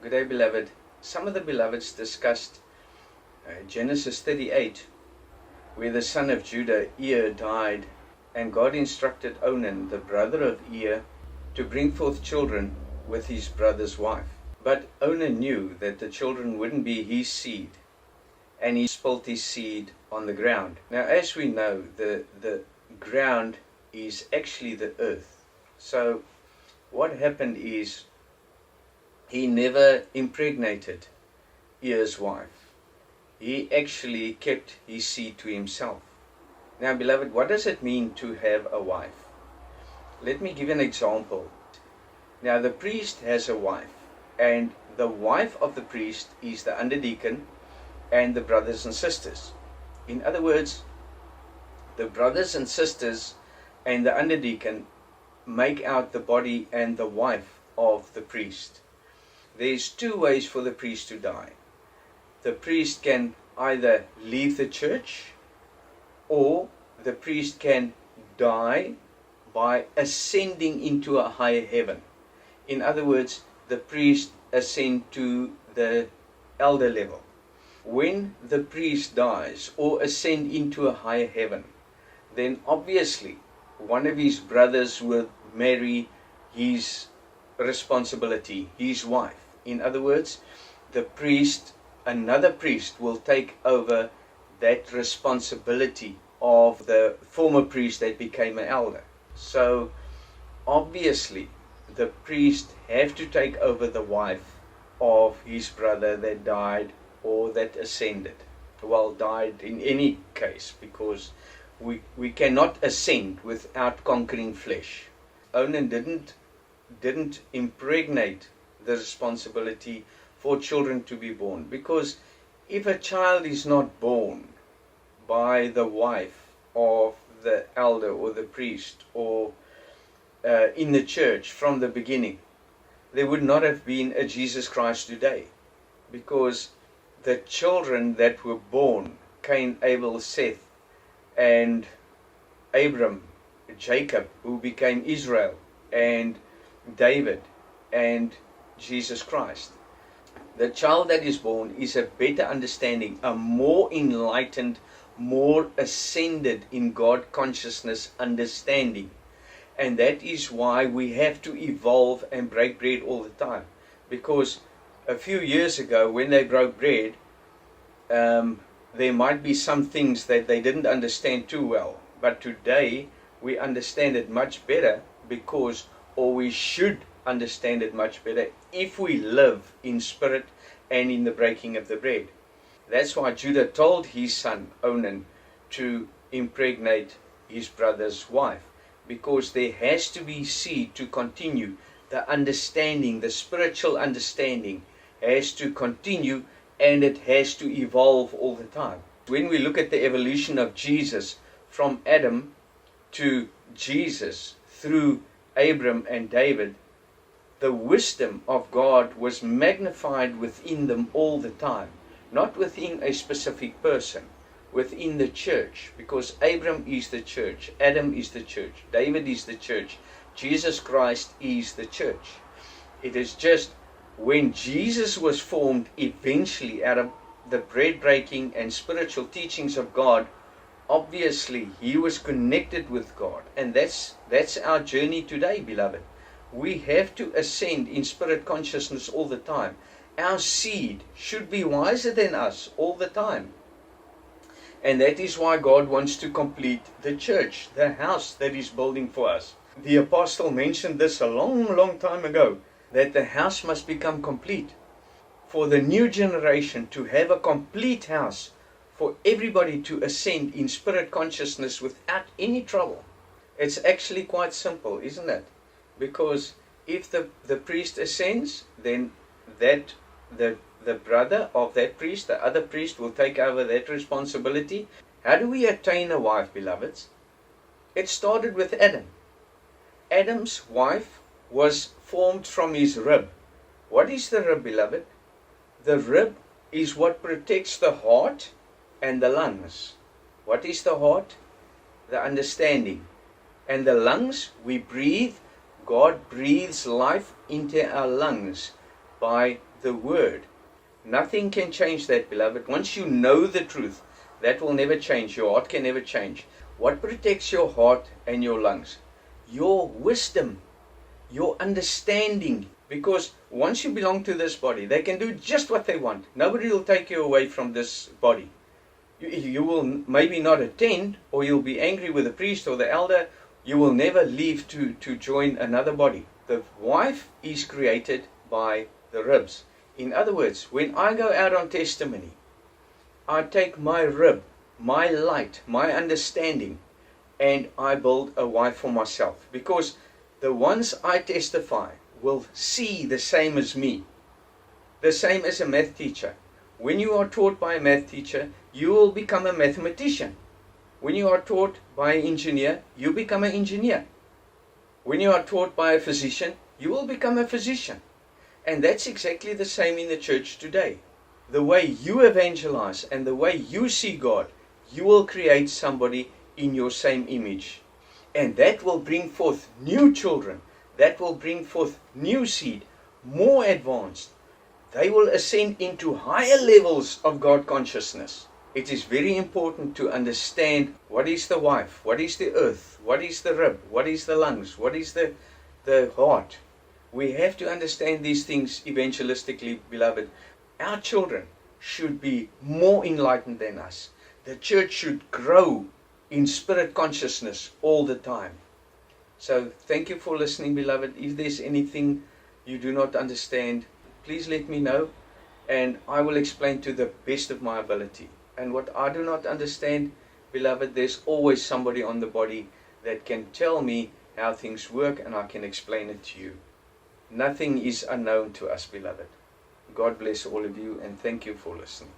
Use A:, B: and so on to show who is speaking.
A: Good day, beloved. Some of the beloveds discussed Genesis 38, where the son of Judah, died, and God instructed Onan, the brother of to bring forth children with his brother's wife. But Onan knew that the children wouldn't be his seed, and he spilt his seed on the ground. Now, as we know, the ground is actually the earth. So what happened is he never impregnated Ear's wife. He actually kept his seed to himself. Now, beloved, what does it mean to have a wife? Let me give an example. Now, the priest has a wife, and the wife of the priest is the underdeacon and the brothers and sisters. In other words, the brothers and sisters and the underdeacon make out the body and the wife of the priest. There's two ways for the priest to die. The priest can either leave the church, or the priest can die by ascending into a higher heaven. In other words, the priest ascend to the elder level. When the priest dies or ascend into a higher heaven, then obviously one of his brothers will marry his responsibility, his wife. In other words, another priest will take over that responsibility of the former priest that became an elder. So obviously the priest have to take over the wife of his brother that died or that ascended. Well, died in any case, because we cannot ascend without conquering flesh. Onan didn't impregnate the responsibility for children to be born, because if a child is not born by the wife of the elder or the priest or in the church from the beginning, there would not have been a Jesus Christ today, because the children that were born, Cain, Abel, Seth, and Abram, Jacob, who became Israel, and David, and Jesus Christ. The child that is born is a better understanding, a more enlightened, more ascended in God consciousness understanding. And that is why we have to evolve and break bread all the time. Because a few years ago, when they broke bread, there might be some things that they didn't understand too well. But today, we understand it much better, or we should understand it much better if we live in spirit and in the breaking of the bread. That's why Judah told his son Onan to impregnate his brother's wife, because there has to be seed to continue. The understanding, the spiritual understanding has to continue, and it has to evolve all the time. When we look at the evolution of Jesus from Adam to Jesus through Abram and David, the wisdom of God was magnified within them all the time, not within a specific person, within the church, because Abram is the church, Adam is the church, David is the church, Jesus Christ is the church. It is just when Jesus was formed eventually out of the bread breaking and spiritual teachings of God, obviously he was connected with God. And that's our journey today, beloved. We have to ascend in spirit consciousness all the time. Our seed should be wiser than us all the time. And that is why God wants to complete the church, the house that He's building for us. The apostle mentioned this a long time ago, that the house must become complete. For the new generation to have a complete house, for everybody to ascend in spirit consciousness without any trouble. It's actually quite simple, isn't it? Because if the priest ascends, then the brother of that priest, the other priest, will take over that responsibility. How do we attain a wife, beloveds? It started with Adam. Adam's wife was formed from his rib. What is the rib, beloved? The rib is what protects the heart and the lungs. What is the heart? The understanding. And the lungs, we breathe. God breathes life into our lungs by the Word. Nothing can change that, beloved. Once you know the truth, that will never change. Your heart can never change. What protects your heart and your lungs? Your wisdom, your understanding. Because once you belong to this body, they can do just what they want. Nobody will take you away from this body. You will maybe not attend, or you'll be angry with the priest or the elder. You will never leave to join another body. The wife is created by the ribs. In other words, when I go out on testimony, I take my rib, my light, my understanding, and I build a wife for myself. Because the ones I testify will see the same as me. The same as a math teacher. When you are taught by a math teacher, you will become a mathematician. When you are taught by an engineer, you become an engineer. When you are taught by a physician, you will become a physician. And that's exactly the same in the church today. The way you evangelize and the way you see God, you will create somebody in your same image. And that will bring forth new children. That will bring forth new seed, more advanced. They will ascend into higher levels of God consciousness. It is very important to understand what is the wife, what is the earth, what is the rib, what is the lungs, what is the heart. We have to understand these things evangelistically, beloved. Our children should be more enlightened than us. The church should grow in spirit consciousness all the time. So thank you for listening, beloved. If there's anything you do not understand, please let me know, and I will explain to the best of my ability. And what I do not understand, beloved, there's always somebody on the body that can tell me how things work, and I can explain it to you. Nothing is unknown to us, beloved. God bless all of you, and thank you for listening.